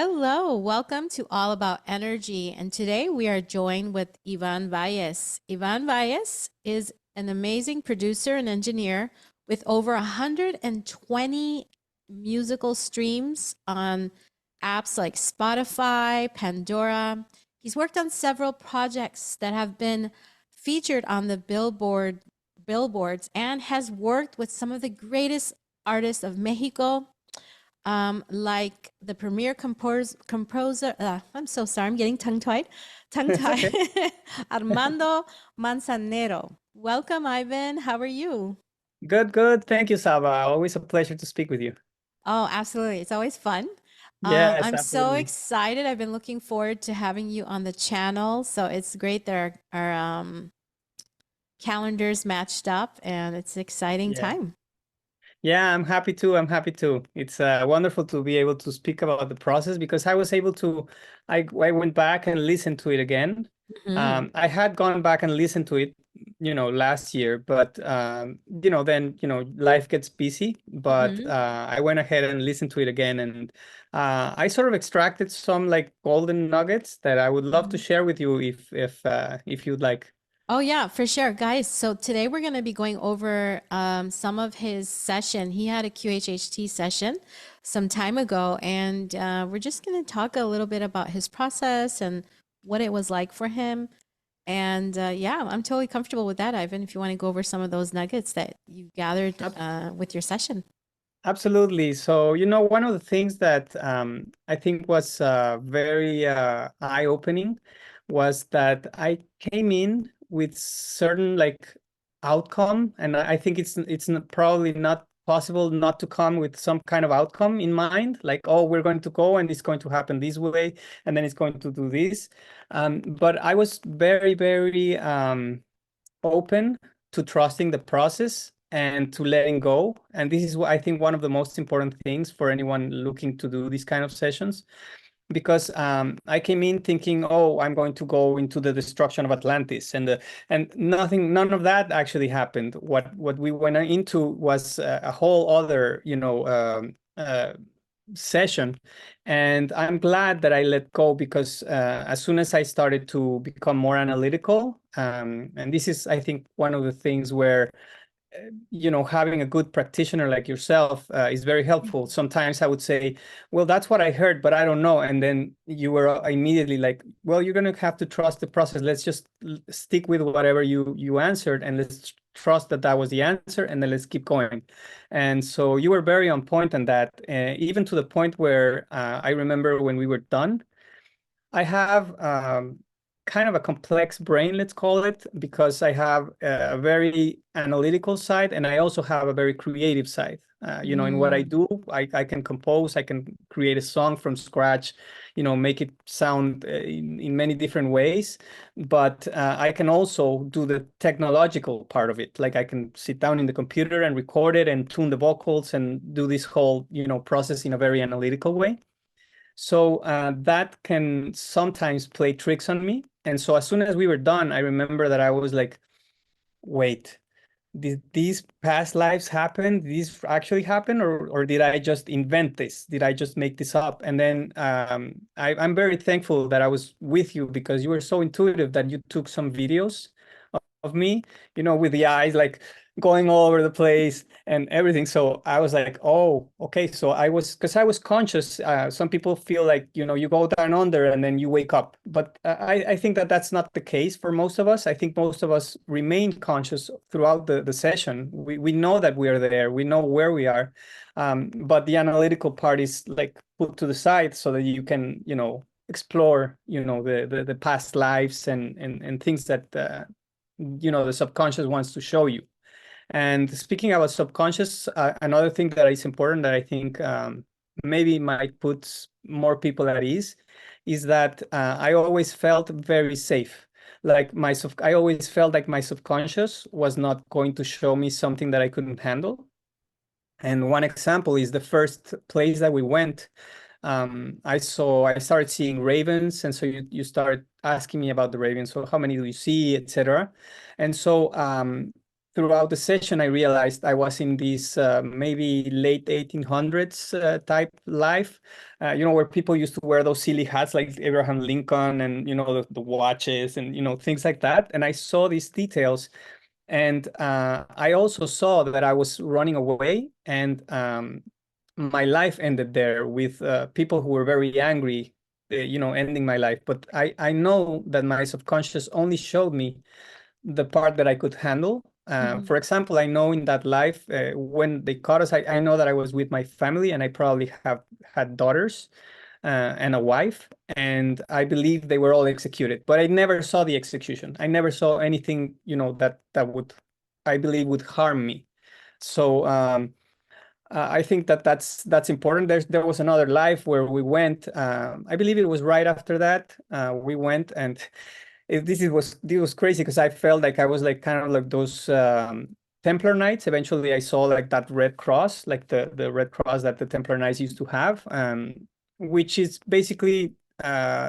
Hello, welcome to All About Energy. And today we are joined with Ivan Valles. Ivan Valles is an amazing producer and engineer with over 120 musical streams on apps like Spotify, Pandora. He's worked on several projects that have been featured on the billboards and has worked with some of the greatest artists of Mexico, like the premier composer. I'm so sorry, I'm getting It's tongue-tied. okay. Armando Manzanero. Welcome, Ivan. How are you? Good, good. Thank you, Saba. Always a pleasure to speak with you. Oh, absolutely. It's always fun. Yes, I'm so absolutely. excited. I've been looking forward to having you on the channel. So it's great that our calendars matched up and it's an exciting Yeah. time. Yeah, I'm happy to. I'm happy to. It's wonderful to be able to speak about the process because I was able to, I went back and listened to it again. Hmm. I had gone back and listened to it, last year, but then, life gets busy. But Hmm. I went ahead and listened to it again, and I sort of extracted some like golden nuggets that I would love to share with you if you'd like. Oh yeah, for sure, guys. So today we're going to be going over some of his session. He had a QHHT session some time ago, and we're just going to talk a little bit about his process and what it was like for him. And yeah, I'm totally comfortable with that, Ivan. If you want to go over some of those nuggets that you gathered with your session. Absolutely. So, one of the things that I think was very eye-opening was that I came in with certain like outcome, and I think probably not possible not to come with some kind of outcome in mind, like, oh, we're going to go and it's going to happen this way, and then it's going to do this. But I was very, very open to trusting the process and to letting go. And this is what I think one of the most important things for anyone looking to do these kind of sessions, because I came in thinking, oh, I'm going to go into the destruction of Atlantis, and none of that actually happened. What we went into was a whole other, session, and I'm glad that I let go because as soon as I started to become more analytical, and this is, I think, one of the things where having a good practitioner like yourself is very helpful. Sometimes I would say, well, that's what I heard, but I don't know. And then you were immediately like, well, you're going to have to trust the process. Let's just stick with whatever you answered, and let's trust that that was the answer, and then let's keep going. And so you were very on point on that, even to the point where I remember when we were done, I have kind of a complex brain, let's call it, because I have a very analytical side and I also have a very creative side. In what I Mm. do, I can compose, I can create a song from scratch, make it sound in many different ways. But I can also do the technological part of it. Like I can sit down in the computer and record it and tune the vocals and do this whole, process in a very analytical way. So that can sometimes play tricks on me. And so as soon as we were done, I remember that I was like, wait, did these past lives happen? Did these actually happen? Or did I just invent this? Did I just make this up? And then I'm very thankful that I was with you because you were so intuitive that you took some videos of me, with the eyes like going all over the place and everything. So I was like, oh, okay. So because I was conscious. Some people feel like, you go down under and then you wake up. But I think that that's not the case for most of us. I think most of us remain conscious throughout the session. We know that we are there. We know where we are. But the analytical part is like put to the side so that you can, explore, the past lives and things that the subconscious wants to show you. And speaking about subconscious, another thing that is important that I think maybe might put more people at ease is that I always felt very safe. Like I always felt like my subconscious was not going to show me something that I couldn't handle. And one example is the first place that we went. I started seeing ravens, and so you start asking me about the ravens. So how many do you see, etc. And so throughout the session, I realized I was in this maybe late 1800s type life, where people used to wear those silly hats like Abraham Lincoln and, the watches and, things like that. And I saw these details. And I also saw that I was running away, and my life ended there with people who were very angry, ending my life. But I know that my subconscious only showed me the part that I could handle. Mhm. For example, I know in that life, when they caught us, I know that I was with my family, and I probably have had daughters and a wife, and I believe they were all executed. But I never saw the execution. I never saw anything, that would, I believe, would harm me. So I think that that's important. There was another life where we went. I believe it was right after that. We went, and this was crazy because I felt like I was like kind of like those Templar Knights. Eventually, I saw like that red cross, like the red cross that the Templar Knights used to have, which is basically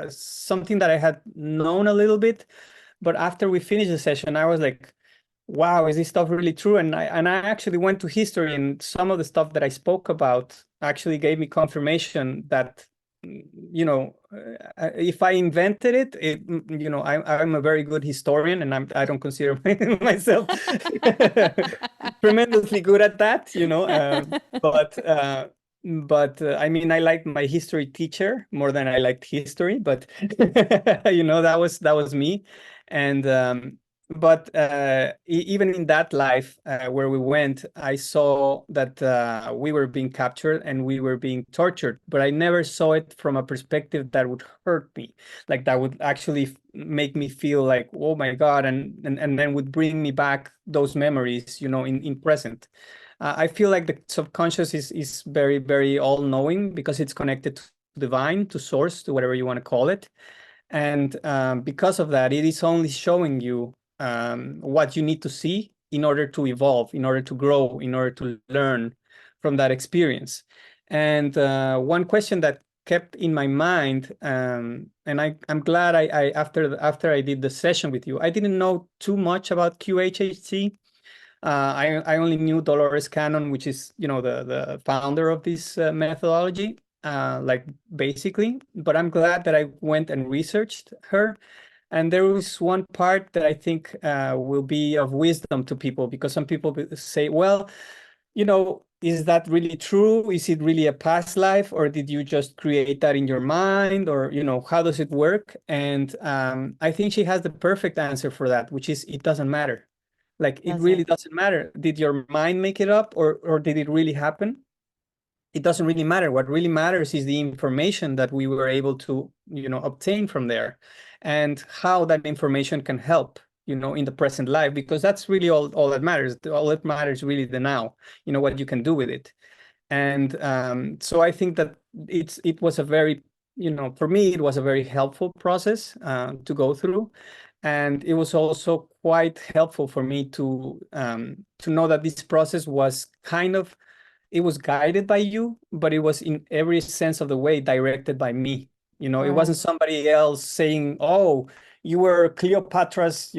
something that I had known a little bit. But after we finished the session, I was like, wow, is this stuff really true? And I actually went to history, and some of the stuff that I spoke about actually gave me confirmation that, if I invented I'm a very good historian, and I don't consider myself tremendously good at that, but I mean, I liked my history teacher more than I liked history, but that was me. And but even in that life where we went, I saw that we were being captured and we were being tortured, but I never saw it from a perspective that would hurt me, like that would actually make me feel like, oh my God, and then would bring me back those memories, in present. I feel like the subconscious is very, very all-knowing because it's connected to divine, to source, to whatever you want to call it. And because of that, it is only showing you what you need to see in order to evolve, in order to grow, in order to learn from that experience. And one question that kept in my mind, and I'm glad after I did the session with you, I didn't know too much about QHHT. I only knew Dolores Cannon, which is, the founder of this methodology, like basically. But I'm glad that I went and researched her. And there was one part that I think will be of wisdom to people, because some people say, well, is that really true? Is it really a past life, or did you just create that in your mind, or how does it work? And I think she has the perfect answer for that, which is it doesn't matter. Like, it Does really it? doesn't matter. Did your mind make it up, or did it really happen? It doesn't really matter. What really matters is the information that we were able to, obtain from there, and how that information can help, in the present life, because that's really all that matters. All that matters really the now, what you can do with it. And so I think that it was a very, for me, it was a very helpful process to go through. And it was also quite helpful for me to know that this process was kind of, it was guided by you, but it was in every sense of the way directed by me. It wasn't Right. somebody else saying, "Oh, you were Cleopatra's,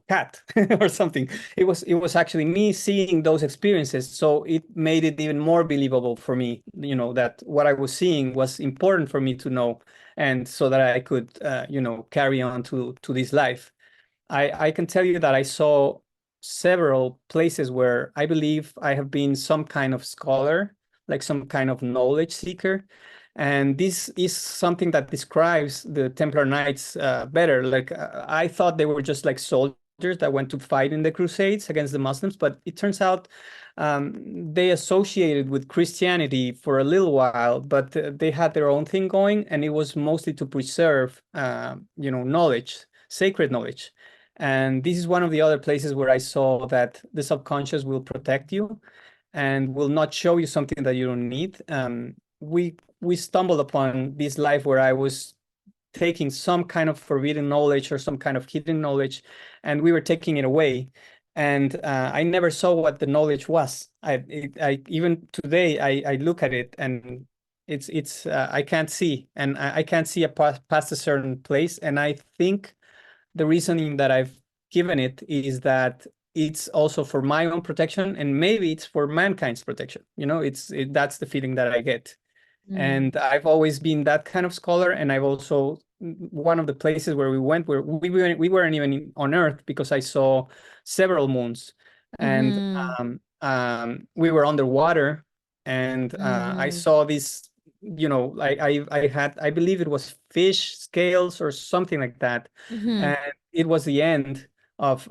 cat," or something. It was actually me seeing those experiences, so it made it even more believable for me. That what I was seeing was important for me to know, and so that I could, carry on to this life. I can tell you that I saw several places where I believe I have been some kind of scholar, like some kind of knowledge seeker. And this is something that describes the Templar Knights better. Like, I thought they were just like soldiers that went to fight in the Crusades against the Muslims, but it turns out they associated with Christianity for a little while, but they had their own thing going, and it was mostly to preserve, knowledge, sacred knowledge. And this is one of the other places where I saw that the subconscious will protect you and will not show you something that you don't need. We stumbled upon this life where I was taking some kind of forbidden knowledge or some kind of hidden knowledge, and we were taking it away. And I never saw what the knowledge was. I even today I look at it, and it's I can't see, and I can't see past a certain place. And I think the reasoning that I've given it is that it's also for my own protection, and maybe it's for mankind's protection. That's the feeling that I get. Mm. And I've always been that kind of scholar. And I've also, one of the places where we went, where we weren't even on Earth, because I saw several moons. And Mhm. we were underwater, and I Mhm. saw this, I believe it was fish scales or something like that. Mhm. And it was the end of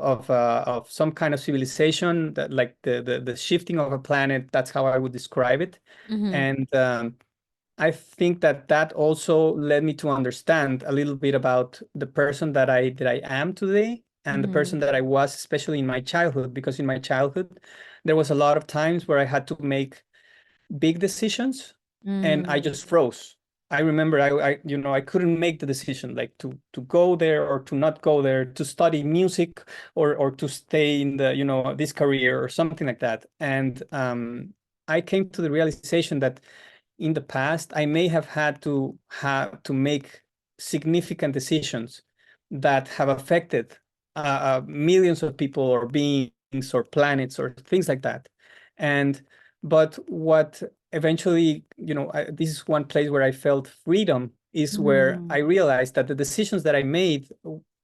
some kind of civilization, that, like, the shifting of a planet. That's how I would describe it. Mhm. And I think that also led me to understand a little bit about the person that I am today, and the Mhm. person that I was, especially in my childhood. Because in my childhood, there was a lot of times where I had to make big decisions, and I Mm. just froze. I remember I couldn't make the decision, like, to go there or to not go there, to study music, or to stay in this career or something like that. And I came to the realization that in the past, I may have had to make significant decisions that have affected millions of people or beings or planets or things like that. And but what eventually, this is one place where I felt freedom, is where I Mhm. realized that the decisions that I made,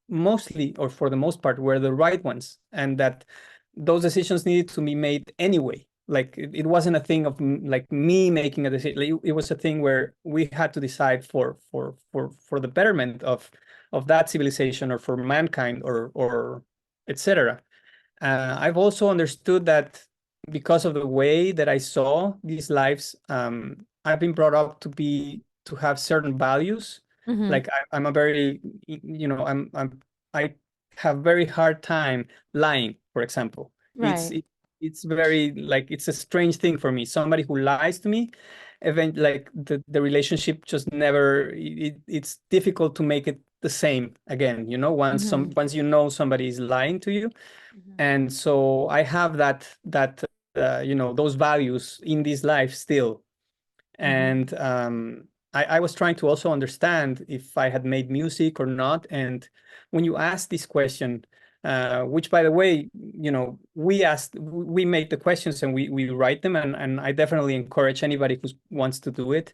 mostly, or for the most part, were the right ones, and that those decisions needed to be made anyway. Like, it wasn't a thing of like me making a decision. Like, it was a thing where we had to decide for the betterment of that civilization, or for mankind, or etc. I've also understood that, because of the way that I saw these lives, I've been brought up to have certain values. Mhm. Like, I'm a very, I have very hard time lying, for example. It's Right. it, it's very, like, it's a strange thing for me. Somebody who lies to me, like, the relationship just never. It's difficult to make it the same again. Mhm. Once somebody is lying to you. Mhm. And so I have those values in this life still. Mhm. And I was trying to also understand if I had made music or not. And when you ask this question, which, by the way, we make the questions, and we write them, and I definitely encourage anybody who wants to do it,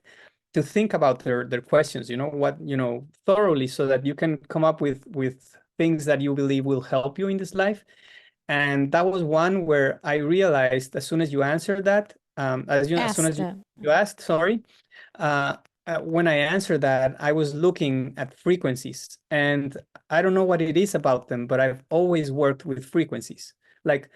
to think about their questions, thoroughly, so that you can come up with things that you believe will help you in this life. And that was one where I realized, as soon as you answered that, as soon Ask as you, them. you asked, sorry, uh, when I answered that, I was looking at frequencies. And I don't know what it is about them, but I've always worked with frequencies. Like,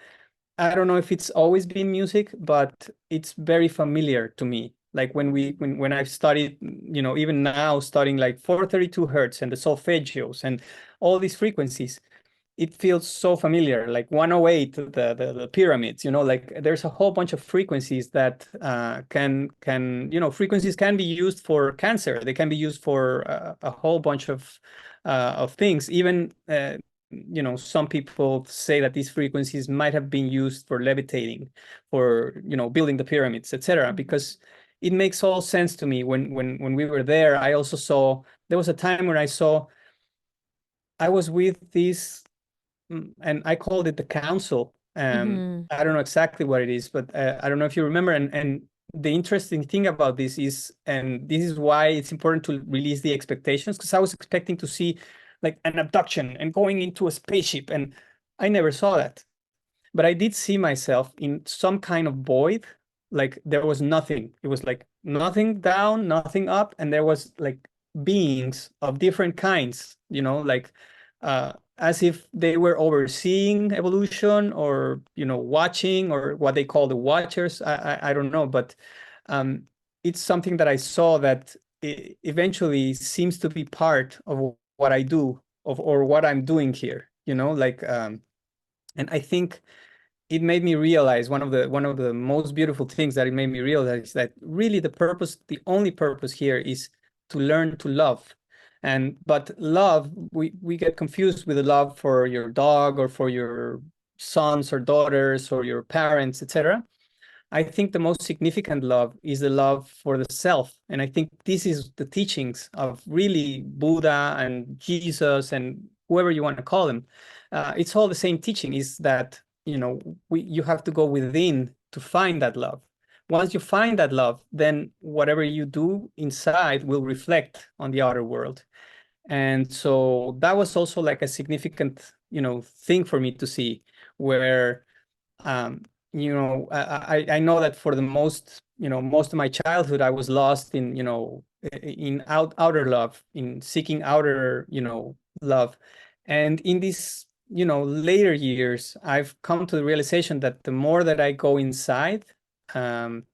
I don't know if it's always been music, but it's very familiar to me. Like, when I've studied, even now, studying like 432 hertz and the solfeggios and all these frequencies, it feels so familiar. Like 108, the pyramids, like, there's a whole bunch of frequencies that frequencies can be used for cancer. They can be used for a whole bunch of things. Even some people say that these frequencies might have been used for levitating, for building the pyramids, etc. Mhm. Because it makes all sense to me. When we were there, I also saw, there was a time when I was with this, and I called it the council. Mhm. I don't know exactly what it is, but I don't know if you remember. And the interesting thing about this is, and this is why it's important to release the expectations, because I was expecting to see, like, an abduction and going into a spaceship, and I never saw that. But I did see myself in some kind of void. Like, there was nothing. It was like nothing down, nothing up, and there was, like, beings of different kinds, like, as if they were overseeing evolution, or watching, or what they call the watchers. I don't know, but um, it's something that I saw that eventually seems to be part of what I do, or what I'm doing here. Like, and I think it made me realize, one of the most beautiful things that it made me realize, is that really the only purpose here, is to learn to love. But love, we get confused with the love for your dog, or for your sons or daughters, or your parents, etc. I think the most significant love is the love for the self. And I think this is the teachings of really Buddha and Jesus and whoever you want to call them. It's all the same teaching, is that, you have to go within to find that love. Once you find that love, then whatever you do inside will reflect on the outer world. And so that was also like a significant, thing for me to see, where um, I know that for the most of my childhood, I was lost in, in outer love, in seeking outer, love. And in these, later years, I've come to the realization that the more that I go inside, um,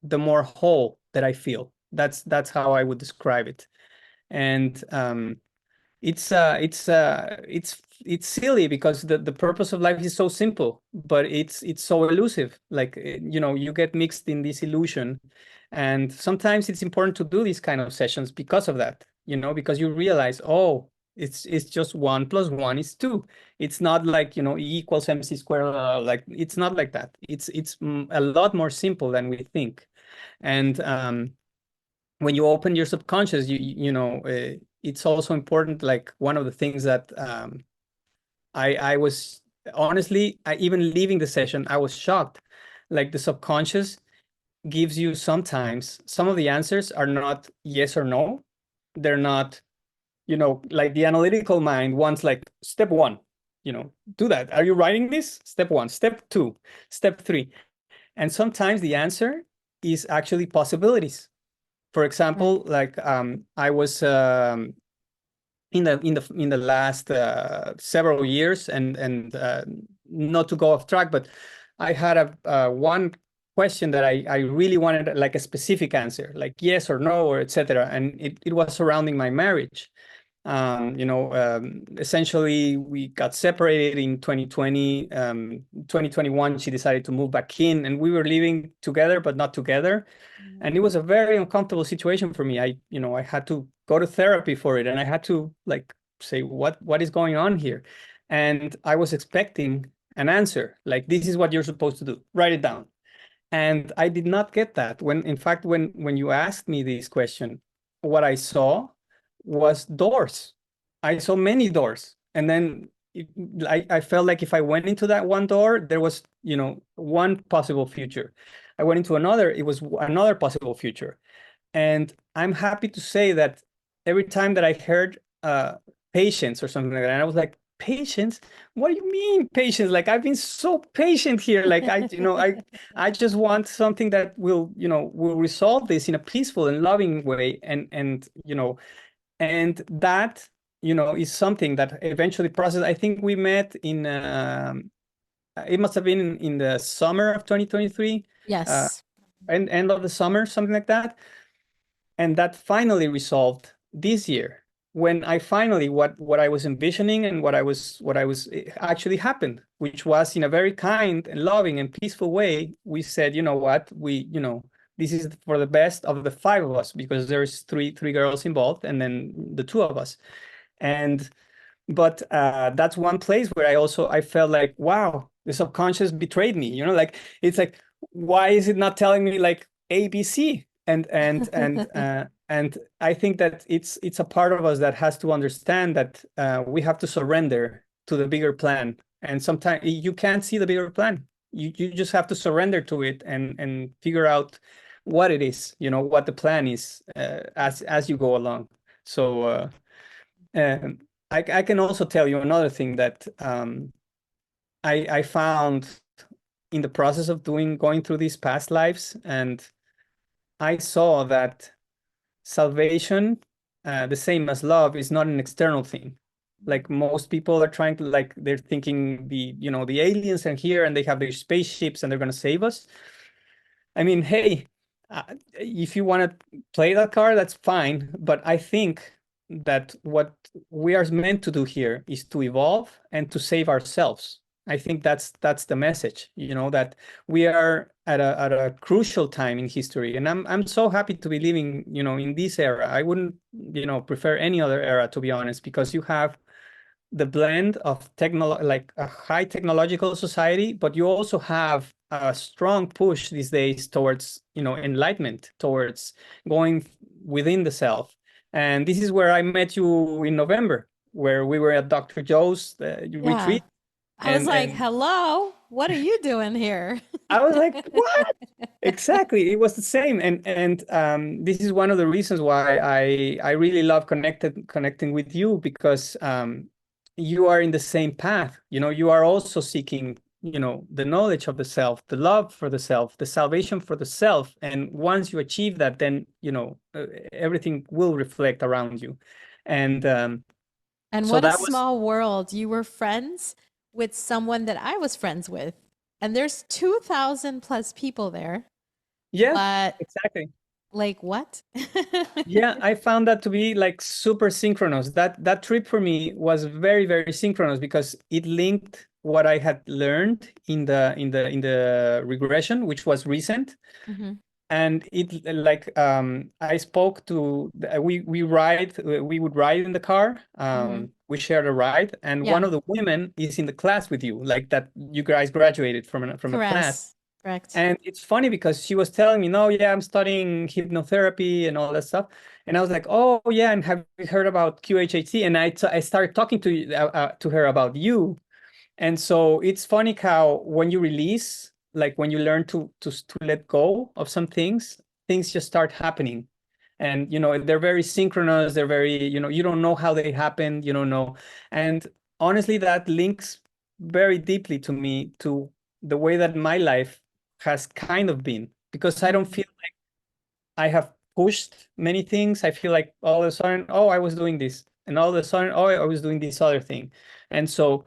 the more whole that I feel. That's how I would describe it. And it's silly because the purpose of life is so simple, but it's so elusive. Like you get mixed in this illusion, and sometimes it's important to do these kind of sessions because of that. Because you realize, oh, it's just 1 + 1 is 2. It's not like E equals MC squared. Like it's not like that. It's a lot more simple than we think, and when you open your subconscious, it's also important. Like one of the things that I was honestly, even leaving the session, I was shocked. Like the subconscious gives you sometimes some of the answers are not yes or no. They're not, like the analytical mind wants like step one, do that. Are you writing this? Step one, step two, step three. And sometimes the answer is actually possibilities. For example, Right. like I was in the last several years, and not to go off track, but I had a one question that I really wanted like a specific answer, like yes or no or etc. And it was surrounding my marriage. Essentially, we got separated in 2020. 2021, she decided to move back in, and we were living together, but not together. And it was a very uncomfortable situation for me. I had to go to therapy for it, and I had to like say, what is going on here? And I was expecting an answer, like, this is what you're supposed to do, write it down. And I did not get that. In fact, when you asked me this question, what I saw was doors. I saw many doors. And then I felt like if I went into that one door, there was, one possible future. I went into another, it was another possible future. And I'm happy to say that every time that I heard patience or something like that, and I was like, patience? What do you mean patience? Like I've been so patient here. Like I just want something that will resolve this in a peaceful and loving way. And that, is something that eventually processed. I think we met in it must have been in the summer of 2023, uh, Yes. end of the summer, something like that. And that finally resolved this year, when I finally, what I was envisioning and what I was actually happened, which was in a very kind and loving and peaceful way. We said, you know what, this is for the best of the five of us, because there's three girls involved and then the two of us. And but that's one place where I felt like, wow, the subconscious betrayed me. Like it's like, why is it not telling me like ABC? And I think that it's a part of us that has to understand that we have to surrender to the bigger plan. And sometimes you can't see the bigger plan. You just have to surrender to it and figure out what it is, what the plan is, as you go along. So um, I can also tell you another thing that I found in the process of going through these past lives, and I saw that salvation, the same as love, is not an external thing. Like most people are trying to, like, they're thinking the aliens are here and they have their spaceships and they're going to save us. I mean, hey, if you want to play that card, that's fine. But I think that what we are meant to do here is to evolve and to save ourselves. I think that's the message, that we are at a crucial time in history, and I'm so happy to be living, in this era. I wouldn't, prefer any other era, to be honest, because you have the blend of like a high technological society, but you also have a strong push these days towards, enlightenment, towards going within the self. And this is where I met you in November, where we were at Dr. Joe's Yeah. retreat. I was and like, and hello. what are you doing here? I was like, what? Exactly. It was the same. And this is one of the reasons why I really love connecting with you, because you are in the same path. You are also seeking, the knowledge of the self, the love for the self, the salvation for the self. And once you achieve that, then, everything will reflect around you. And And so what a that was, small world. You were friends with someone that I was friends with. And there's 2,000 plus people there. yeah, But exactly. like what? Yeah, I found that to be like super synchronous. That trip for me was very, very synchronous because it linked what I had learned in the regression, which was recent. Hmm. And it like I spoke to we would ride in the car. Hmm. We shared a ride, and one Yeah, of the women is in the class with you, like that you guys graduated from a class. correct. Correct. And it's funny because she was telling me, no, yeah, I'm studying hypnotherapy and all that stuff. And I was like, oh, yeah, and have you heard about QHHT? And I started talking to her about you. And so it's funny how when you release, like when you learn to let go of some things just start happening. And they're very synchronous. They're very, you don't know how they happen. You don't know. And honestly, that links very deeply to me to the way that my life has kind of been, because I don't Mm. feel I have pushed many things. I feel like all of a sudden, oh, I was doing this, and all of a sudden, oh, I was doing this other thing. And so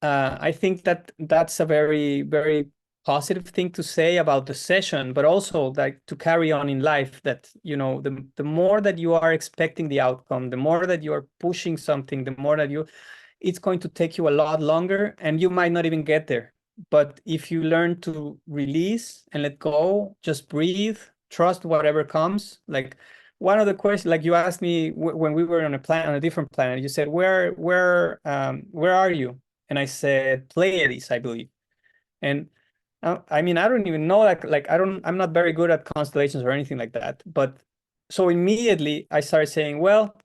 I think that that's a very, very positive thing to say about the session, but also like to carry on in life, that, the more that you are expecting the outcome, the more that you are pushing something, the more that it's going to take you a lot longer and you might not even get there. But if you learn to release and let go, just breathe, trust whatever comes. Like one of the questions, like you asked me when we were on a different planet, you said, where are you? And I said, Pleiades, I believe. And I mean, I don't even know that, like, I'm not very good at constellations or anything like that. But so immediately I started saying, well,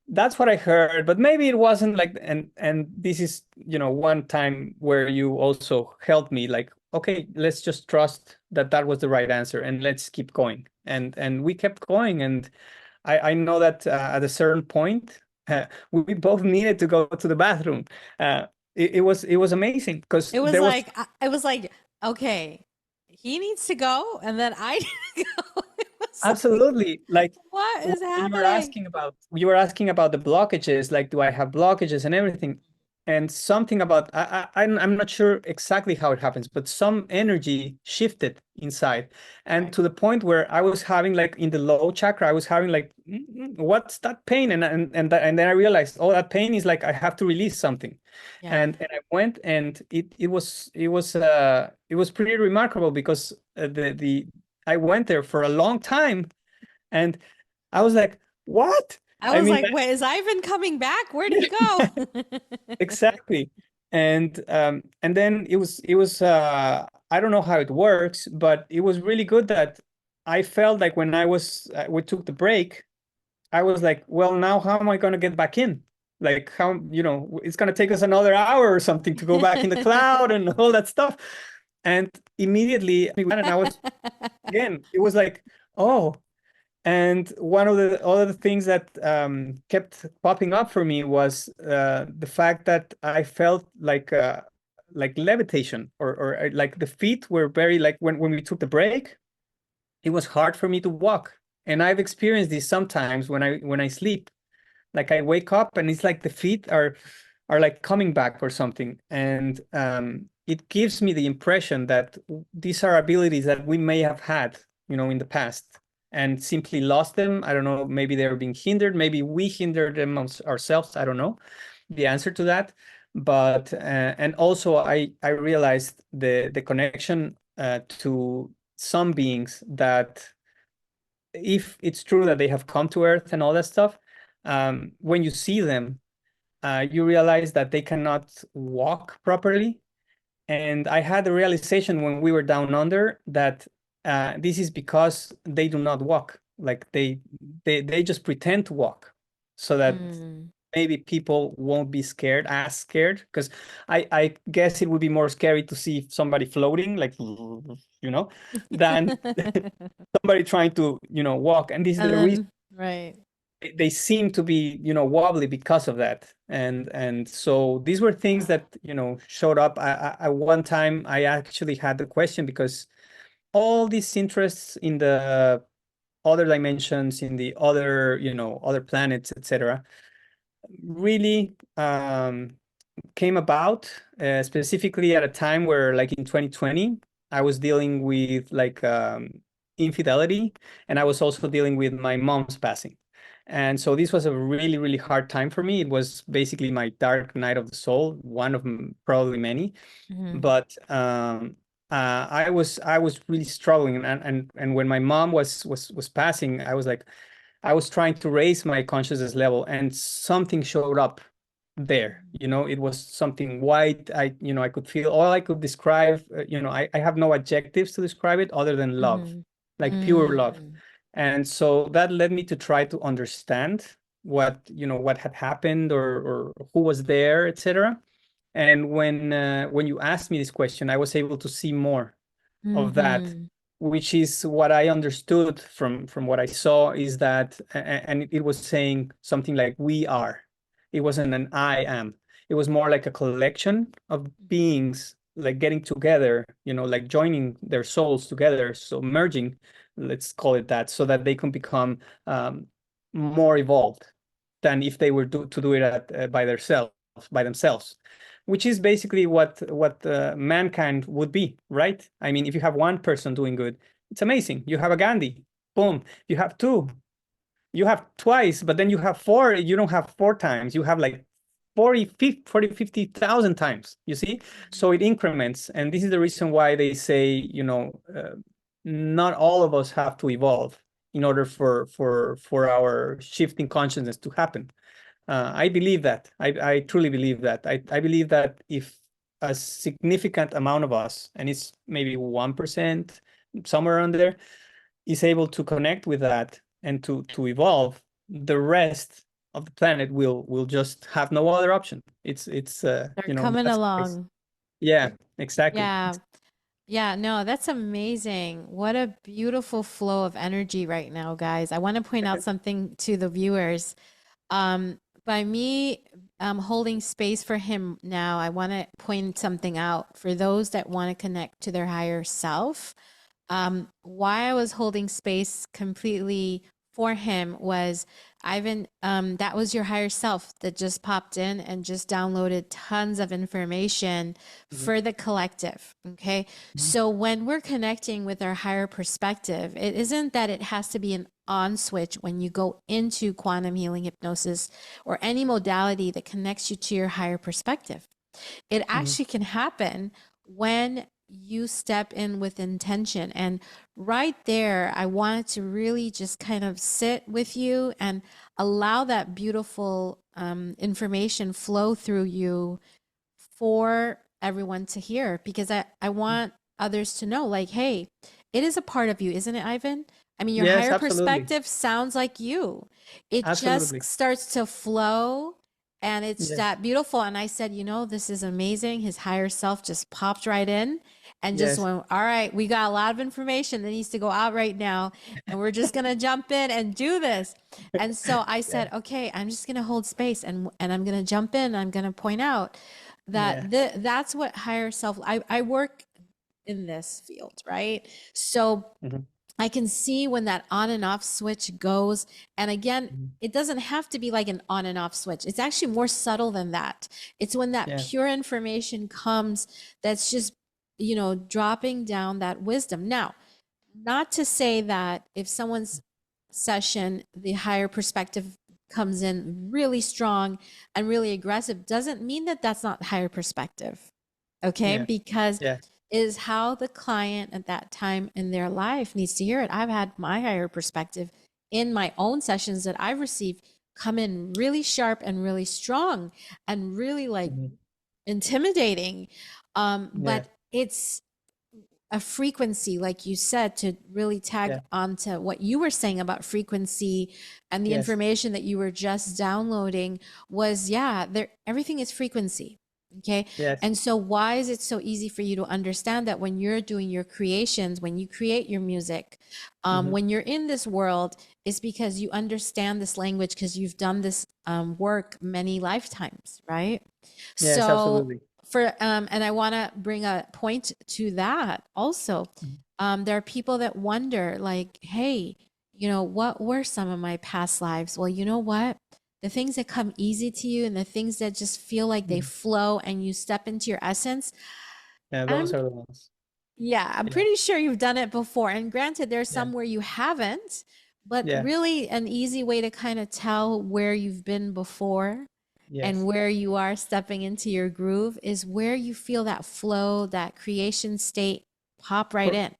that's what I heard, but maybe it wasn't like, and this is, one time where you also helped me, like, okay, let's just trust that that was the right answer and let's keep going. And we kept going. And I know that at a certain point, we both needed to go to the bathroom. It was amazing because there was I was like, okay, he needs to go, and then I need to go. It was like, absolutely, like, what when is you were happening? asking about the blockages, like, do I have blockages and everything, and something about I'm not sure exactly how it happens, but some energy shifted inside, and Right. to the point where I was having, like, in the low chakra, I was having like, what's that pain? And then I realized, oh, that pain is like I have to release something, Yeah. and I went, and it was pretty remarkable because the I went there for a long time, and I was like, what? I I was mean, like, wait, is Ivan coming back? Where did he go? exactly. And then it was I don't know how it works, but it was really good that I felt like when we took the break, I was like, well, now how am I going to get back in? Like, how, it's going to take us another hour or something to go back in the cloud and all that stuff. And immediately, and I was, again, it was like, oh. And one of the other things that kept popping up for me was the fact that I felt like levitation, or like the feet were very, like, when we took the break, it was hard for me to walk. And I've experienced this sometimes when I sleep. Like I wake up and it's like the feet are like coming back or something. And it gives me the impression that these are abilities that we may have had, in the past, and simply lost them. I don't know, maybe they're being hindered, maybe we hindered them ourselves. I don't know the answer to that. But and also I realized the connection to some beings, that if it's true that they have come to Earth and all that stuff, when you see them, you realize that they cannot walk properly. And I had the realization when we were down under that this is because they do not walk. Like they just pretend to walk, so that Mm. maybe people won't be scared, as scared, because I guess it would be more scary to see somebody floating, like, than somebody trying to, walk. And this is And the reason then, right. they seem to be, wobbly because of that. And so these were things that, showed up. One time I actually had the question, because all these interests in the other dimensions, in the other, other planets, etc., really came about, specifically at a time where, like in 2020, I was dealing with like infidelity, and I was also dealing with my mom's passing. And so this was a really, really hard time for me. It was basically my dark night of the soul, one of probably many. Mhm. But I was really struggling, and when my mom was passing, I was like, I was trying to raise my consciousness level, and something showed up there. It was something white. I could feel, all I could describe, I have no adjectives to describe it other than love, Mhm. like pure love. Mm. And so that led me to try to understand what had happened, or who was there, etc. And when you asked me this question, I was able to see more of that, Mhm. which is what I understood from what I saw, is that, and it was saying something like we are. It wasn't an I am. It was more like a collection of beings, like getting together, like joining their souls together, so merging, let's call it that, so that they can become more evolved than if they were to do it by themselves, which is basically what mankind would be, right? I mean, if you have one person doing good, it's amazing. You have a Gandhi, boom. You have two, you have twice, but then you have four. You don't have four times. You have like 50,000 times. You see, so it increments, and this is the reason why they say, not all of us have to evolve in order for our shifting consciousness to happen. I believe that. I truly believe that. I believe that if a significant amount of us, and it's maybe 1%, somewhere around there, is able to connect with that and to evolve, the rest of the planet will just have no other option. They're coming That's the case. along. Yeah, exactly. Yeah. Yeah, no, that's amazing. What a beautiful flow of energy right now, guys. I want to point out something to the viewers. By me holding space for him now, I want to point something out for those that want to connect to their higher self. Why I was holding space completely for him was, Ivan, that was your higher self that just popped in and just downloaded tons of information Mhm, for the collective. Okay. mhm, So when we're connecting with our higher perspective, it isn't that it has to be an on switch when you go into quantum healing hypnosis or any modality that connects you to your higher perspective. It mhm, actually can happen when you step in with intention. And right there, I wanted to really just kind of sit with you and allow that beautiful information flow through you for everyone to hear, because I mhm. want others to know, like, hey, it is a part of you, isn't it, Ivan? I mean, your Yes, higher absolutely. perspective sounds like you. It just Absolutely. starts to flow and it's Yes. that beautiful. And I said, this is amazing. His higher self just popped right in and just Yes. went, all right, we got a lot of information that needs to go out right now. And we're just going to jump in and do this. And so I Yeah. said, okay, I'm just going to hold space and I'm going to jump in. I'm going to point out Yeah. that's what higher self. I work in this field, right? So Mhm, I can see when that on and off switch goes. And again, mhm. it doesn't have to be like an on and off switch. It's actually more subtle than that. It's when that Yeah. pure information comes that's just, dropping down that wisdom. Now, not to say that if someone's session, the higher perspective comes in really strong and really aggressive, doesn't mean that that's not higher perspective. Okay. Yeah. Because Yeah. is how the client at that time in their life needs to hear it. I've had my higher perspective in my own sessions that I've received come in really sharp and really strong and really like Mhm. intimidating. Yeah. But it's a frequency, like you said, to really tag Yeah. onto what you were saying about frequency and the Yes. information that you were just downloading was, yeah, there, everything is frequency. Okay. Yes. And so why is it so easy for you to understand that when you're doing your creations, when you create your music, Hmm. when you're in this world, it's because you understand this language because you've done this work many lifetimes, right? Yes, So absolutely. for and I want to bring a point to that also. Mhm. There are people that wonder, like, hey, you know, what were some of my past lives? Well, you know what? The things that come easy to you and the things that just feel like they Mhm. flow and you step into your essence. Yeah, those I'm are the ones. yeah, I'm Yeah. pretty sure you've done it before. And granted, there's Yeah. some where you haven't, but Yeah. really an easy way to kind of tell where you've been before and Yes. where you are stepping into your groove is where you feel that flow, that creation state pop right For in.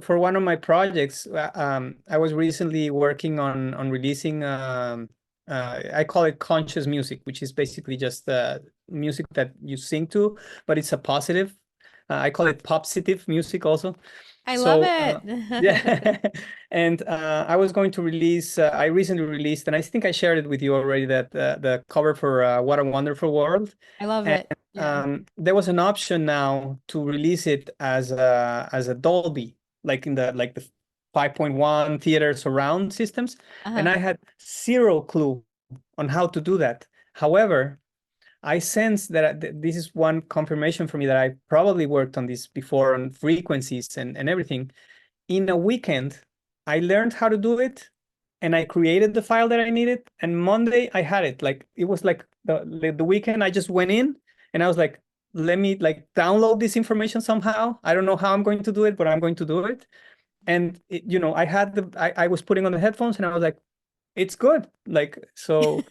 for one of my projects, I was recently working on releasing I call it conscious music, which is basically just music that you sing to, but it's a positive. I call it positive music also. I love So it. yeah, and I was going to release. I recently released, and I think I shared it with you already. That the cover for "What a Wonderful World," I love and it. Yeah. there was an option now to release it as a Dolby, like in the 5.1 theater surround systems, and Uh-huh. I had zero clue on how to do that. However, I sense that this is one confirmation for me that I probably worked on this before on frequencies and everything. In a weekend, I learned how to do it and I created the file that I needed. And Monday I had it. Like it was like the weekend I just went in and I was like, let me like download this information somehow. I don't know how I'm going to do it, but I'm going to do it. And I had I was putting on the headphones and I was like, it's good. Like so.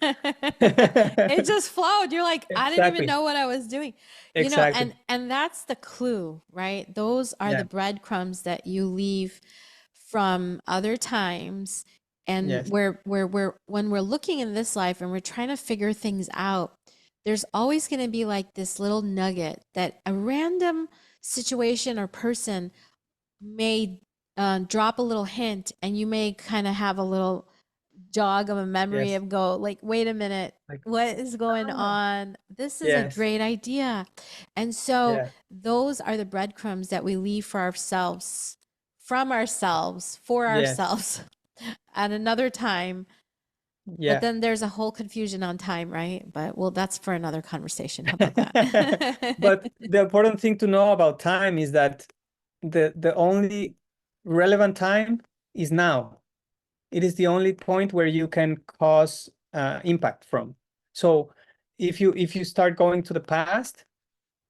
It just flowed. You're like, I didn't even Exactly. know what I was doing. You know, Exactly. and that's the clue, right? Those are the Yeah. breadcrumbs that you leave from other times and Yes. where we're when we're looking in this life and we're trying to figure things out, there's always going to be like this little nugget that a random situation or person may drop a little hint and you may kind of have a little jog of a memory Yes. of go like, wait a minute, Like, what is going ah, on? This is a yes. great idea. And so Yeah. those are the breadcrumbs that we leave for ourselves, from ourselves, for Yes. ourselves at another time. But Yeah. then there's a whole confusion on time, right? But well, that's for another conversation. How about that? But the important thing to know about time is that the only relevant time is now. It is the only point where you can cause impact from. So if you start going to the past,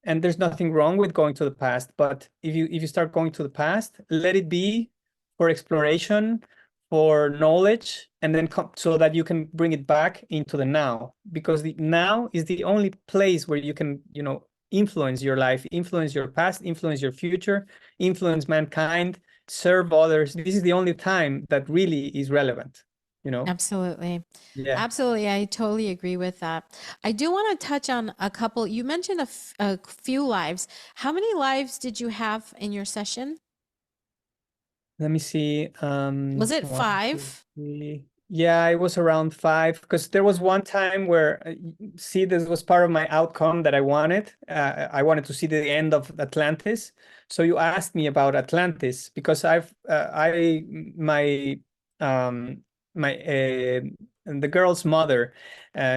and there's nothing wrong with going to the past, but if you start going to the past, let it be for exploration, for knowledge, and then come so that you can bring it back into the now, because the now is the only place where you can influence your life, influence your past, influence your future, influence mankind, serve others. This is the only time that really is relevant, you know. Absolutely. Yeah. Absolutely. I totally agree with that. I do want to touch on a couple. You mentioned a few lives. How many lives did you have in your session? Let me see. Was it One, two, five? three. Yeah, it was around five because there was one time where, see, this was part of my outcome that I wanted. I wanted to see the end of Atlantis. So you asked me about Atlantis because um, my the girl's mother,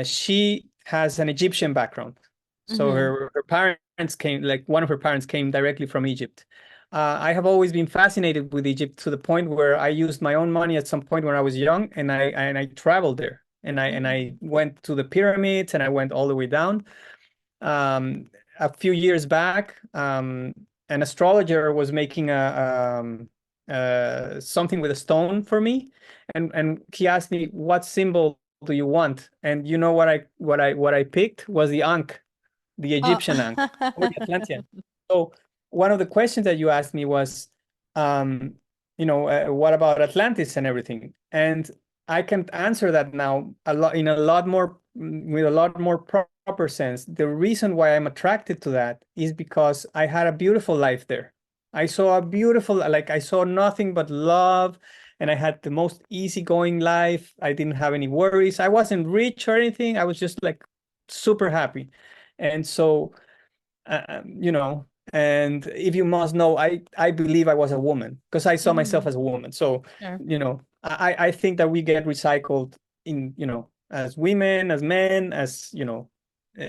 she has an Egyptian background. So Mm-hmm. her parents came, like one of her parents came directly from Egypt. I have always been fascinated with Egypt to the point where I used my own money at some point when I was young, and I traveled there, and I Mm-hmm. went to the pyramids, and I went all the way down. Um, a few years back, an astrologer was making a something with a stone for me, and he asked me, "What symbol do you want?" And you know what I picked was the Ankh, the Oh. Egyptian Ankh, or the Atlantean. So one of the questions that you asked me was, um, what about Atlantis and everything? And I can answer that now a lot in a lot more with a lot more proper sense. The reason why I'm attracted to that is because I had a beautiful life there. I saw a beautiful, like I saw nothing but love, and I had the most easygoing life. I didn't have any worries. I wasn't rich or anything. I was just like super happy. And so, you know, and if you must know, I believe I was a woman because I saw myself Mhm. as a woman. So, Sure. you know, I think that we get recycled in, you know, as women, as men, as, you know,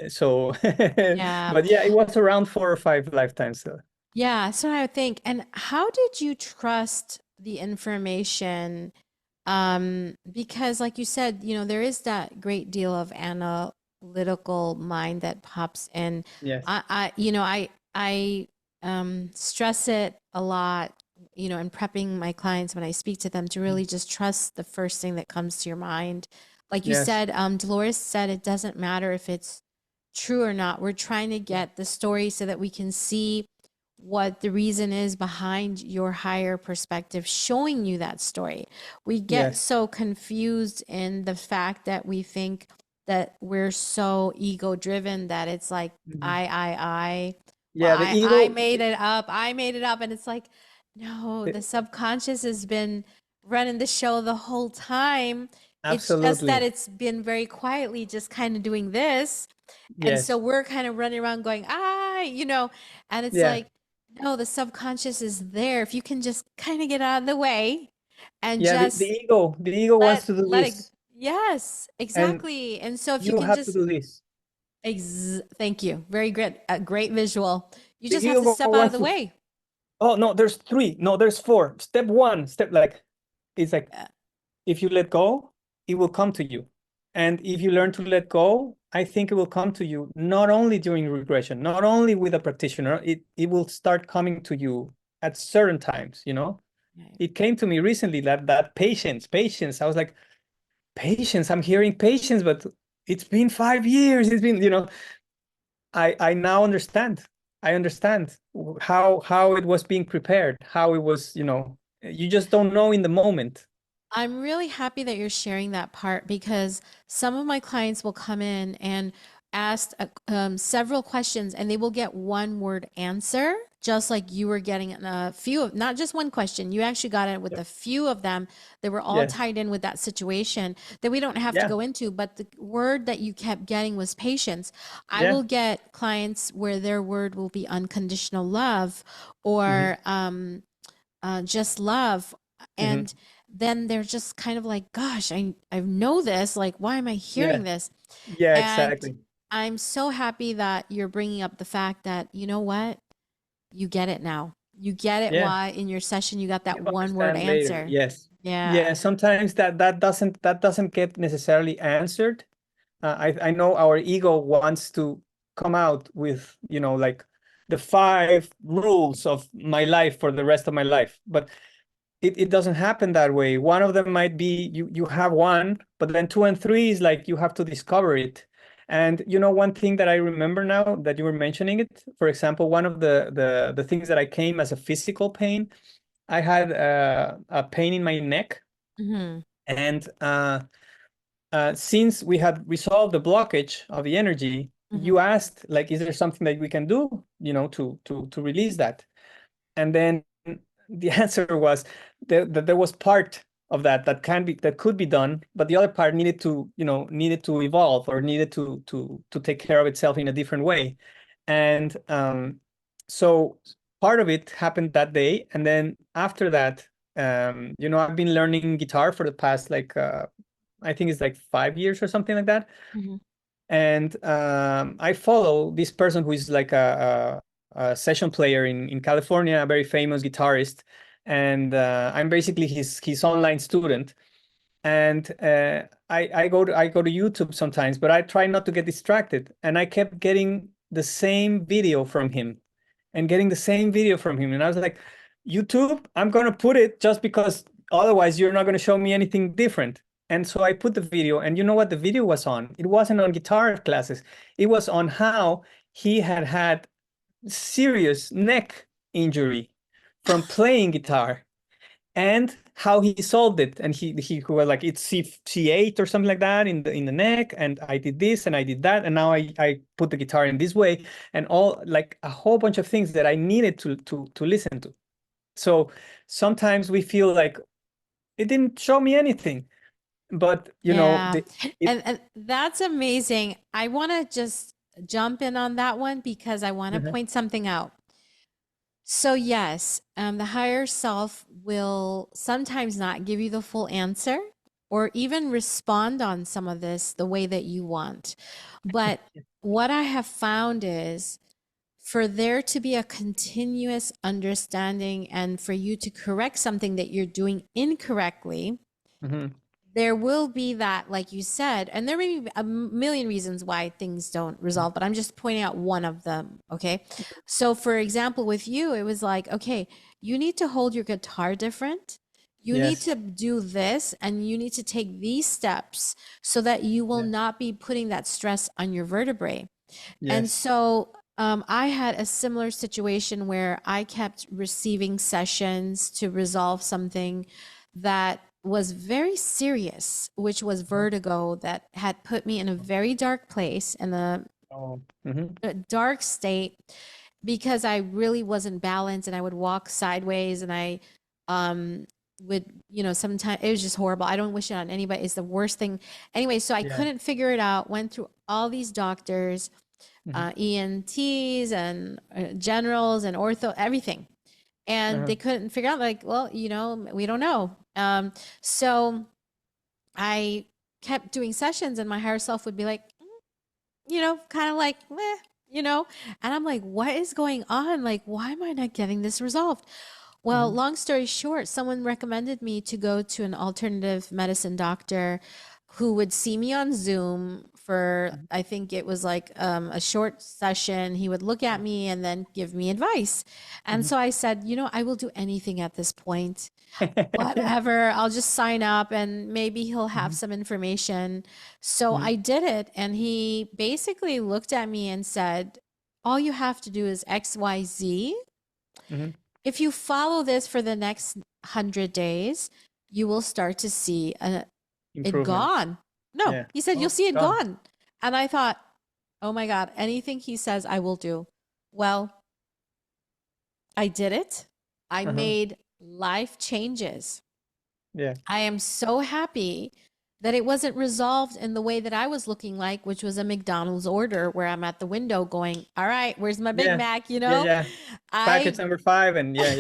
so, Yeah. but yeah, it was around 4 or 5 lifetimes. So. Yeah. So I would think, and how did you trust the information? Because like you said, there is that great deal of analytical mind that pops in. Yes. I stress it a lot, in prepping my clients when I speak to them to really just trust the first thing that comes to your mind. Like you Yes. said, Dolores said it doesn't matter if it's true or not. We're trying to get the story so that we can see what the reason is behind your higher perspective showing you that story. We get Yes. so confused in the fact that we think that we're so ego driven that it's like Mhm. I well Yeah, the I ego, made it up. I made it up, and it's like no, the the- subconscious has been running the show the whole time. It's just that absolutely. it's been very quietly just kind of doing this. And so Yes. we're kind of running around going, and it's Yeah. like, no, the subconscious is there. If you can just kind of get out of the way and Yeah, just the ego wants to do let it, this, yes, and exactly. And so if you you can have to just, do this. thank you, very great, a great visual. You The just have to ego step out of wants the to, way. oh no, there's three. No, there's four. Step one, step like, it's like, Uh, if you let go, it will come to you. And if you learn to let go, I think it will come to you not only during regression, not only with a practitioner, it will start coming to you at certain times, you know? Right. It came to me recently that patience. I was like, patience, I'm hearing patience, but it's been 5 years. It's been, you know, I now understand. I understand how it was being prepared, how it was, you know, you just don't know in the moment. I'm really happy that you're sharing that part because some of my clients will come in and ask several questions and they will get one word answer, just like you were getting a few of, not just one question. You actually got it with Yep. a few of them that were all Yes. tied in with that situation that we don't have to Yeah. go into. But the word that you kept getting was patience. I Yeah. will get clients where their word will be unconditional love Hmm. or just love. Hmm. And then they're just kind of like, gosh, I know this. Like, why am I hearing Yeah. this? Yeah, And exactly. I'm so happy that you're bringing up the fact that, you know what? You get it now. You get it Yeah. why in your session you got that You one word understand later. answer. Yes. Yeah. Yeah, sometimes that doesn't get necessarily answered. I know our ego wants to come out with, you know, like the 5 rules of my life for the rest of my life, but it doesn't happen that way. One of them might be you have one, but then two and three is like you have to discover it. And you know, one thing that I remember now that you were mentioning it, for example, one of the things that I came as a physical pain, I had a pain in my neck, Hmm. and since we had resolved the blockage of the energy, Hmm. you asked like, is there something that we can do, you know, to release that? And then the answer was that there was part of that could be done, but the other part needed to, you know, needed to evolve or needed to take care of itself in a different way. And so part of it happened that day, and then after that, you know, I've been learning guitar for the past like I think it's like 5 years or something like that. Hmm. And I follow this person who is like a session player in California, a very famous guitarist, and I'm basically his online student. And I go to YouTube sometimes, but I try not to get distracted. And I kept getting the same video from him, and getting the same video from him, and I was like, YouTube, I'm gonna put it just because otherwise you're not gonna show me anything different. And so I put the video, and you know what the video was on? It wasn't on guitar classes. It was on how he had serious neck injury from playing guitar. And how he solved it. And he was like, it's C8 or something like that in the neck, and I did this and I did that, and now I put the guitar in this way, and all like a whole bunch of things that I needed to listen to. So sometimes we feel like it didn't show me anything, but Yeah. it And that's amazing. I want to just jump in on that one because I want to uh-huh, point something out. So, yes, the higher self will sometimes not give you the full answer or even respond on some of this the way that you want. But what I have found is for there to be a continuous understanding and for you to correct something that you're doing incorrectly, mhm, there will be that, like you said, and there may be a million reasons why things don't mhm, resolve, but I'm just pointing out one of them. Okay. So, for example, with you, it was like, okay, you need to hold your guitar different. You need yes, to do this and you need to take these steps so that you will yeah, not be putting that stress on your vertebrae. And yes, so I had a similar situation where I kept receiving sessions to resolve something that was very serious, which was uh-huh, vertigo that had put me in a very dark place in oh, mhm, a dark state because I really wasn't balanced and I would walk sideways and I um would, sometimes it was just horrible. I don't wish it on anybody. It's the worst thing. Anyway, so I yeah, couldn't figure it out. Went through all these doctors, mhm, ENTs and generals and ortho, everything. And uh-huh, they couldn't figure out, like, well, we don't know. So I kept doing sessions, and my higher self would be like, kind of like, and I'm like, what is going on? Like, why am I not getting this resolved? Well, mhm, long story short, someone recommended me to go to an alternative medicine doctor who would see me on Zoom for, mhm, I think it was like a short session. He would look at me and then give me advice. And mhm. so I said, I will do anything at this point. Whatever, I'll just sign up and maybe he'll have Mhm, some information. So mhm, I did it. And he basically looked at me and said, all you have to do is XYZ. mhm. If you follow this for the next 100 days, you will start to see it Improvement. gone. No, Yeah. he said, you'll Oh, see it gone. gone. And I thought, oh my God, anything he says, I will do. Well, I did it. I Uh-huh. made life changes. Yeah. I am so happy that it wasn't resolved in the way that I was looking like, which was a McDonald's order where I'm at the window going, all right, where's my Big Yeah. Mac? Yeah. Yeah. Package I number 5, and yeah,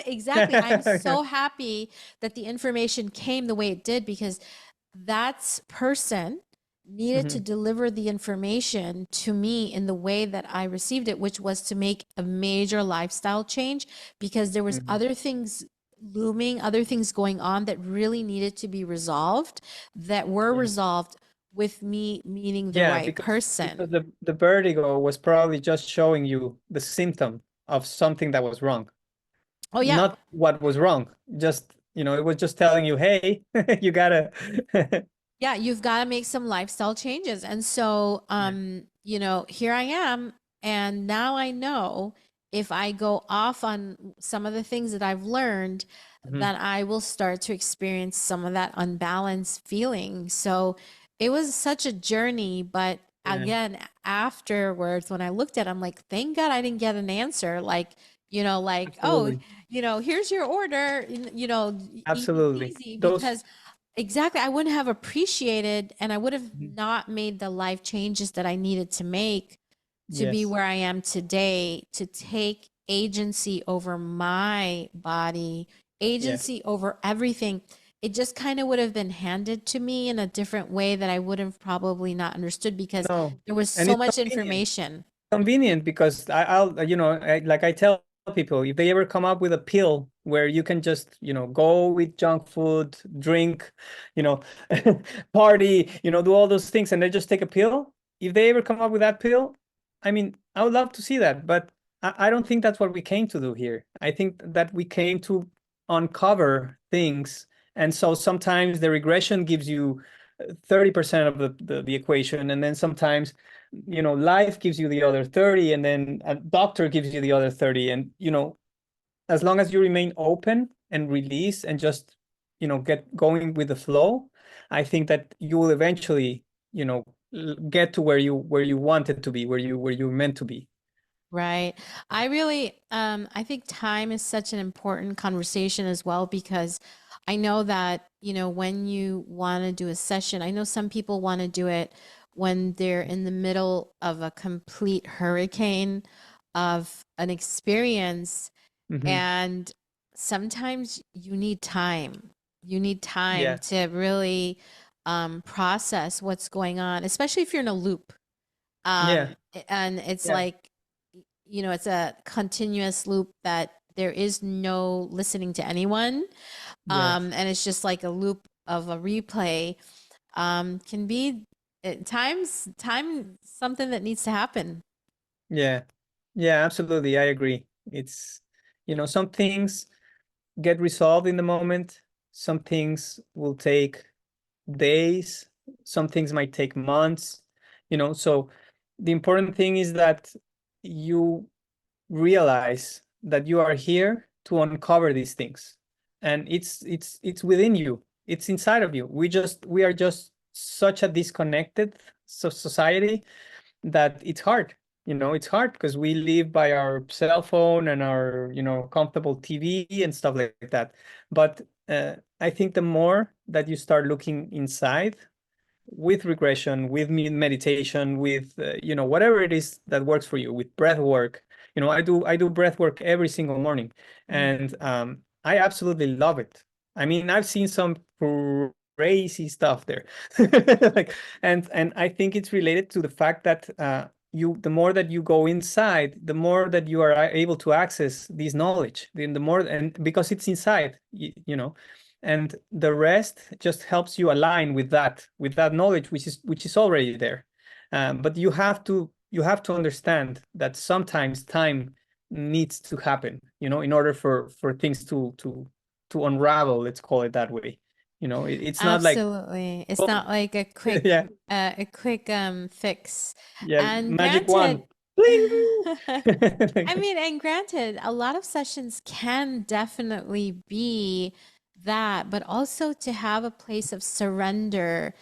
exactly. I'm yeah. so happy that the information came the way it did because that person needed to Mhm, deliver the information to me in the way that I received it, which was to make a major lifestyle change because there was mhm. other things looming, other things going on that really needed to be resolved that were Yeah. resolved with me meeting the Yeah, right because person. the vertigo was probably just showing you the symptom of something that was wrong, Oh yeah, not what was wrong. Just, it was just telling you, hey, you gotta. yeah, you've got to make some lifestyle changes. And so, Yeah. here I am. And now I know if I go off on some of the things that I've learned, Mhm. then I will start to experience some of that unbalanced feeling. So it was such a journey. But Yeah. again, afterwards, when I looked at it, I'm like, thank God I didn't get an answer. Like, oh, Absolutely. here's your order, easy Absolutely. peasy, Those. because exactly. I wouldn't have appreciated and I would have Mhm. not made the life changes that I needed to make to be Yes. where I am today, to take agency over my body, Yeah. agency over everything. It just kind of would have been handed to me in a different way that I would have probably not understood because No. there was And so it's much convenient. information. Convenient because like I tell people, if they ever come up with a pill where you can just, go with junk food, drink, you know, party, do all those things and then just take a pill. If they ever come up with that pill, I mean, I would love to see that, but I don't think that's what we came to do here. I think that we came to uncover things. And so sometimes the regression gives you 30% of the equation, and then sometimes life gives you the other 30, and then a doctor gives you the other 30. And as long as you remain open and release and just get going with the flow, I think that you will eventually, get to where you wanted to be, where you're meant to be. Right. I really, I think time is such an important conversation as well because I know that, when you want to do a session, I know some people want to do it when they're in the middle of a complete hurricane of an experience. Hmm. And sometimes you need time. You need time Yeah. to really process what's going on, especially if you're in a loop. Yeah. And it's Yeah. like, it's a continuous loop that there is no listening to anyone. Yes. And it's just like a loop of a replay. Can be at time something that needs to happen. Yeah. Yeah, absolutely. I agree. It's, some things get resolved in the moment. Some things will take days. Some things might take months, so the important thing is that you realize that you are here to uncover these things, and it's within you, it's inside of you. We are just such a disconnected society that it's hard. It's hard because we live by our cell phone and our comfortable TV and stuff like that. But I think the more that you start looking inside, with regression, with meditation, with whatever it is that works for you, with breath work. I do breath work every single morning, Mhm. and I absolutely love it. I mean, I've seen some crazy stuff there, like, and I think it's related to the fact that the more that you go inside, the more that you are able to access this knowledge. Then the more, and because it's inside, and the rest just helps you align with that knowledge, which is already there. But you have to understand that sometimes time needs to happen, in order for things to unravel, let's call it that way. It's not like, Absolutely. It's boom. not like Yeah. a quick fix. Yeah, And magic granted, wand. Bling! I mean, and granted, a lot of sessions can definitely be that, but also to have a place of surrender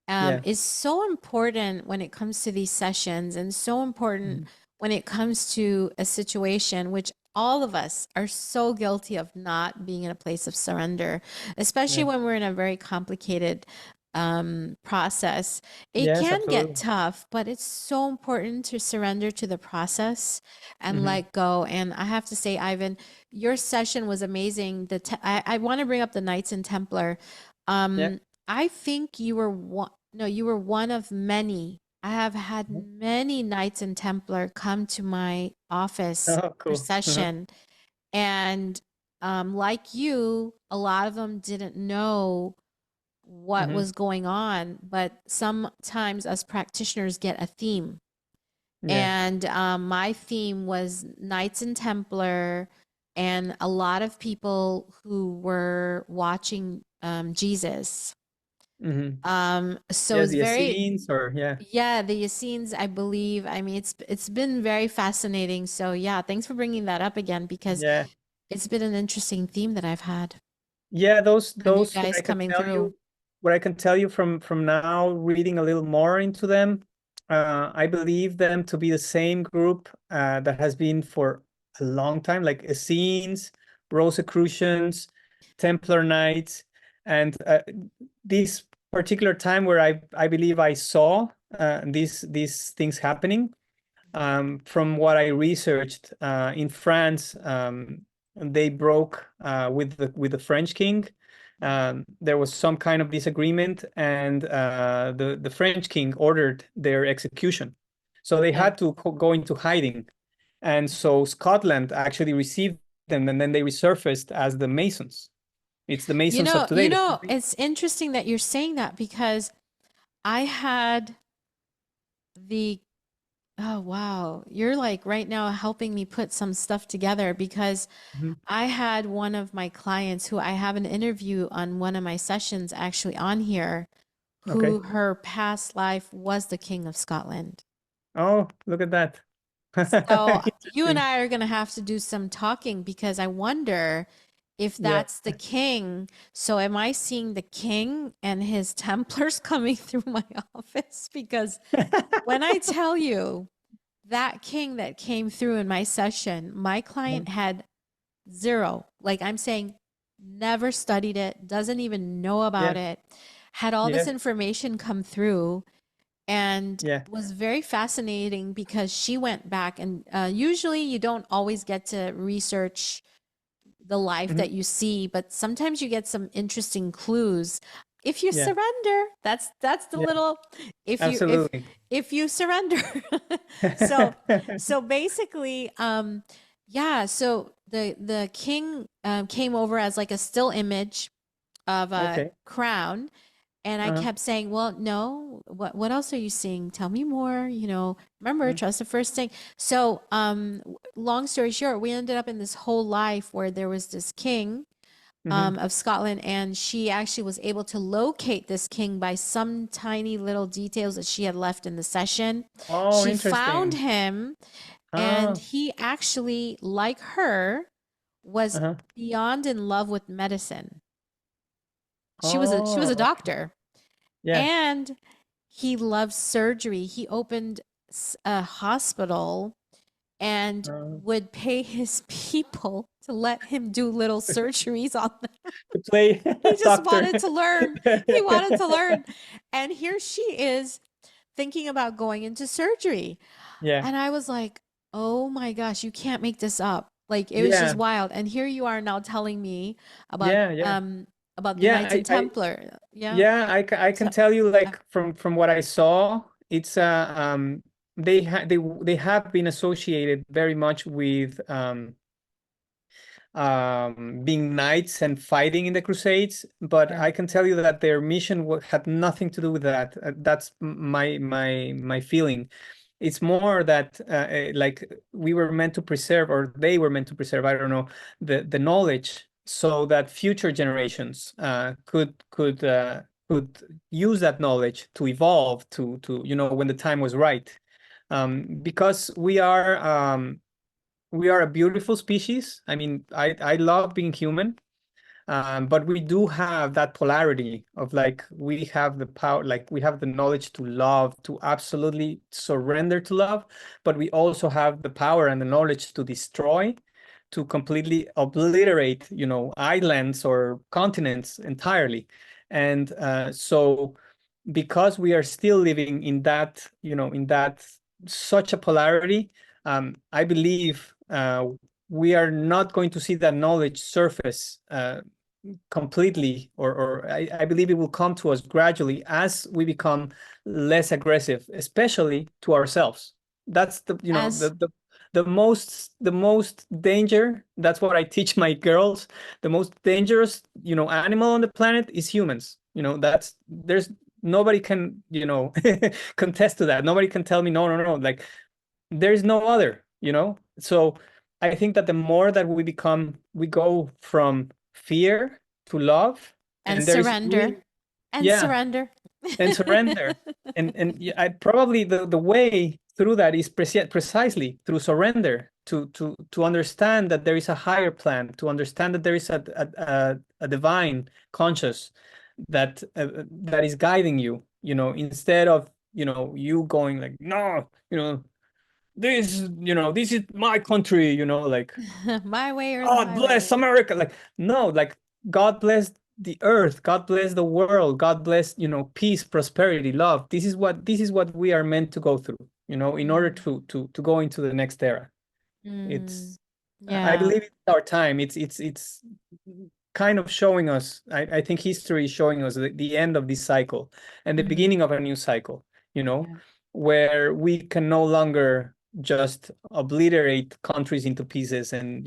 Yeah. is so important when it comes to these sessions and so important Mhm. when it comes to a situation which all of us are so guilty of not being in a place of surrender, especially Yeah. when we're in a very complicated process. It Yes, can get absolutely. tough, but it's so important to surrender to the process and Hmm. let go. And I have to say, Ivan, your session was amazing. I want to bring up the Knights and Templar. Yeah. I think you were one. No, you were one of many. I have had Mhm. many Knights and Templar come to my office Oh, for cool. session, and like you, a lot of them didn't know what Hmm. was going on, but sometimes us practitioners get a theme. Yeah. And my theme was Knights and Templar, and a lot of people who were watching Jesus. Hmm. So Yes, it's the very, Essenes, or yeah. yeah, the Essenes, I believe. I mean, it's been very fascinating. So yeah, thanks for bringing that up again because Yeah. it's been an interesting theme that I've had, Yeah, those and you those what guys I can coming tell through. you, from now reading a little more into them, I believe them to be the same group that has been for a long time, like Essenes, Rosicrucians, Templar Knights, and this particular time where I believe I saw these things happening. From what I researched, in France, they broke with the French king. There was some kind of disagreement, and the French king ordered their execution. So they Yeah. had to go into hiding, and so Scotland actually received them, and then they resurfaced as the Masons. It's the Masons of today. It's interesting that you're saying that because I had the oh wow, you're like right now helping me put some stuff together because Mhm. I had one of my clients who I have an interview on one of my sessions actually on here, Okay. who her past life was the King of Scotland. Oh, look at that. So you and Interesting. I are going to have to do some talking because I wonder if Yeah. that's the king. So am I seeing the king and his Templars coming through my office? Because when I tell you that king that came through in my session, my client had zero. Like I'm saying, never studied it, doesn't even know about Yeah. it, had all this Yeah. information come through, and Yeah. was very fascinating because she went back and usually you don't always get to research the life Mhm. that you see, but sometimes you get some interesting clues if you Yeah. surrender. That's the Yeah. little, if you Absolutely. if you surrender. so so basically, yeah, so the king came over as like a still image of a Okay. crown, and I Uh-huh. kept saying, well, no, what else are you seeing? Tell me more, remember, Mhm. trust the first thing. So, long story short, we ended up in this whole life where there was this king Mhm. of Scotland, and she actually was able to locate this king by some tiny little details that she had left in the session. Oh, She found interesting. him, and Ah. he actually, like her, was Uh-huh. beyond in love with medicine. She was a Oh, okay. doctor, Yeah. and he loved surgery. He opened a hospital and Uh, would pay his people to let him do little surgeries on them. to play He just doctor. wanted to learn. He wanted to learn. And here she is thinking about going into surgery. Yeah. And I was like, oh my gosh, you can't make this up. Like it was just Yeah. wild. And here you are now telling me Yeah. Yeah. about the Yeah. Knights and Templar. Yeah. Yeah, I can So, tell you, yeah. like, from what I saw, it's they have been associated very much with being knights and fighting in the Crusades, but Sure. I can tell you that their mission had nothing to do with that. That's my feeling. It's more that like we were meant to preserve, or they were meant to preserve, I don't know, the knowledge, so that future generations could use that knowledge to evolve to when the time was right. Because we are a beautiful species. I mean, I love being human, but we do have that polarity of, like, we have the power, like we have the knowledge to love, to absolutely surrender to love, but we also have the power and the knowledge to destroy, to completely obliterate, islands or continents entirely. And so, because we are still living in that, in that such a polarity, I believe we are not going to see that knowledge surface completely, or I believe it will come to us gradually as we become less aggressive, especially to ourselves. That's As the most danger. That's what I teach my girls. The most dangerous, animal on the planet is humans. There's nobody can, contest to that. Nobody can tell me no, no, no. Like, there is no other, So I think that the more that we go from fear to love, and and there is surrender really, and yeah, surrender. and surrender. And yeah, I probably the way through that is precisely through surrender, to understand that there is a higher plan, to understand that there is a divine conscious that is guiding you, instead of, you going like, no, this is my country, like, My way or the God bless highway. America. Like, no, like, God bless the earth, God bless the world, God bless, peace, prosperity, love. This is what we are meant to go through, in order Mm, to go into the next era. mm, It's I yeah. believe it's our time. It's kind of showing us. I think history is showing us the end of this cycle and the Hmm. beginning of a new cycle, Yeah. where we can no longer just obliterate countries into pieces and,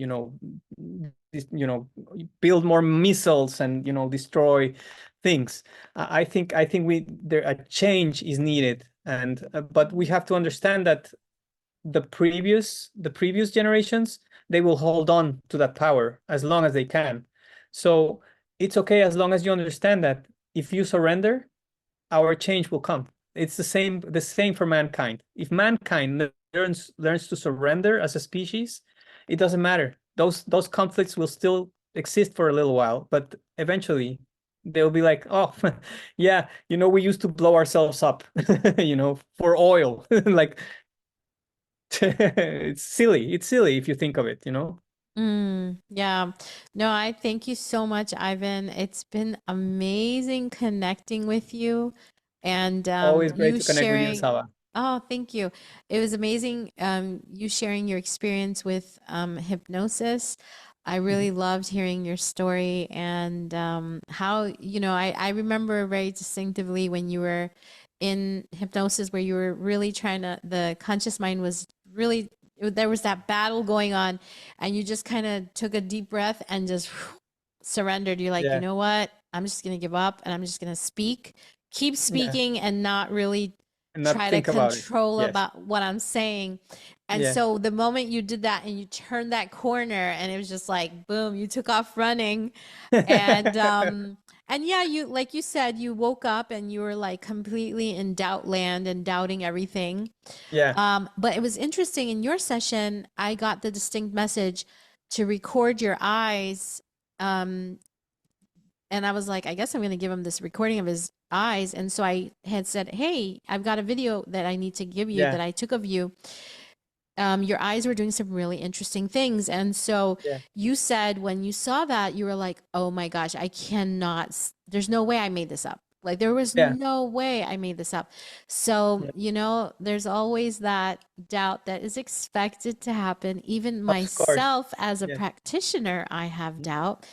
this, build more missiles and, destroy things. I think a change is needed, and but we have to understand that the previous generations, they will hold on to that power as long as they can. So it's okay, as long as you understand that if you surrender, our change will come. It's the same for mankind. If mankind learns to surrender as a species, it doesn't matter. Those conflicts will still exist for a little while, but eventually they'll be like, oh, yeah, we used to blow ourselves up, for oil. Like, it's silly. It's silly if you think of it. Yeah. No, I thank you so much, Ivan. It's been amazing connecting with you and Always great you to connect with you, sharing. Saba. Oh, thank you. It was amazing you sharing your experience with hypnosis. I really Mhm. loved hearing your story and how, I remember very distinctively when you were in hypnosis where you were really trying to, the conscious mind was really, there was that battle going on and you just kind of took a deep breath and just surrendered. You're like, you Yeah, know what? I'm just going to give up and I'm just going to keep yeah, speaking and not really and not try to think about it. control Yes, about what I'm saying. And yeah, so the moment you did that and you turned that corner and it was just like boom, you took off running and yeah, you like you said, you woke up and you were like completely in doubt land and doubting everything. yeah, But it was interesting in your session, I got the distinct message to record your eyes. Um, and I was like, I guess I'm going to give him this recording of his eyes. And so I had said, hey, I've got a video that I need to give you yeah, that I took of you. Your eyes were doing some really interesting things. And so yeah, you said when you saw that, you were like, oh my gosh, I cannot, there's no way I made this up. Like there was yeah, no way I made this up. So, yeah. there's always that doubt that is expected to happen. Even Of course. myself as a Yes. practitioner, I have doubt.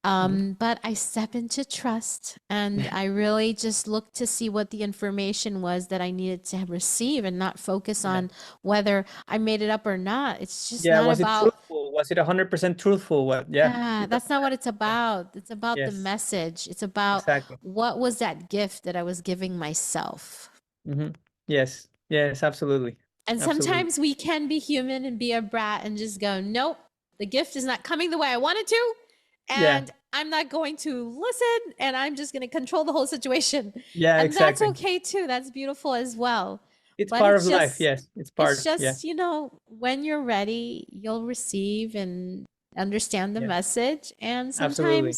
Mhm. But I step into trust and I really just look to see what the information was that I needed to receive and not focus Yeah. on whether I made it up or not. It's just Yeah. not Was it about, truthful? Was it 100% truthful? What? Yeah. yeah, It that's doesn't not what matter. it's Yeah. about. It's about the Yes. message. It's about Exactly. what was that gift that I was giving myself. Hmm. Yes. Yes. Absolutely. And Absolutely. sometimes we can be human and be a brat and just go, nope, the gift is not coming the way I want it to. Yeah. And I'm not going to listen and I'm just going to control the whole situation. Yeah. And that's Exactly. okay too. That's beautiful as well. It's But part of life. Yes. It's it's part. Yeah. just, when you're ready, you'll receive and understand the Yeah. message. And Absolutely.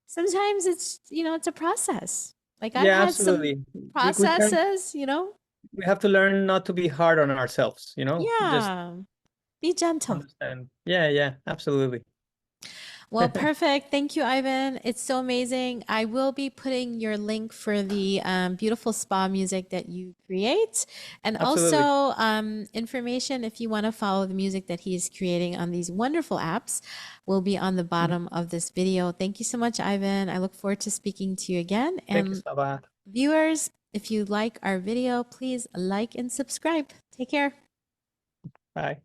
sometimes it's, it's a process. Like I've Yeah. had some Absolutely. processes, We have to learn not to be hard on ourselves. Just yeah, be gentle. understand. Yeah. Yeah. Absolutely. Well, perfect. Thank you, Ivan. It's so amazing. I will be putting your link for the beautiful spa music that you create and also Absolutely. information if you want to follow the music that he's creating on these wonderful apps will be on the Mhm. bottom of this video. Thank you so much, Ivan. I look forward to speaking to you again. Thank you, And Sabah. viewers, if you like our video, please like and subscribe. Take care. Bye.